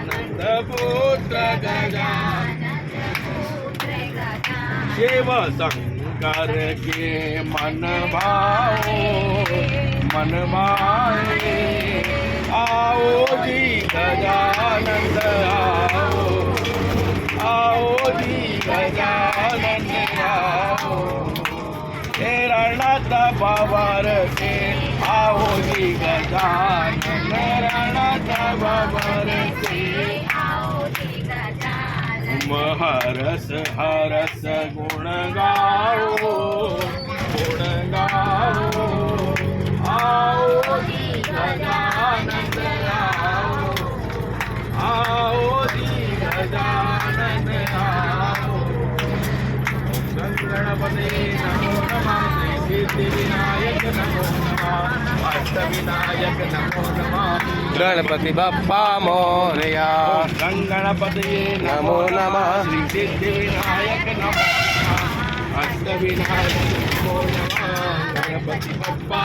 नंदपुत्र शिव शंकर के मन भाए आओ जी गजानंद आओ जी गजानंद आओ हे रणत बाबर के आओ जी गजानन रणत बाबर के हरस हरस गुण गाओ आओ जी गजानंद आओ जी गजानन आओ गणपति नमो नमः श्री सिद्धि विनायक नमो नमः अष्टविनायक नमो नमः ગણપતિ બાપ્પા મોરયા. गणपति नमो नमः श्री सिद्धि विनायक नमो नमः अष्टविनायक नमो नमः गणपति बप्पा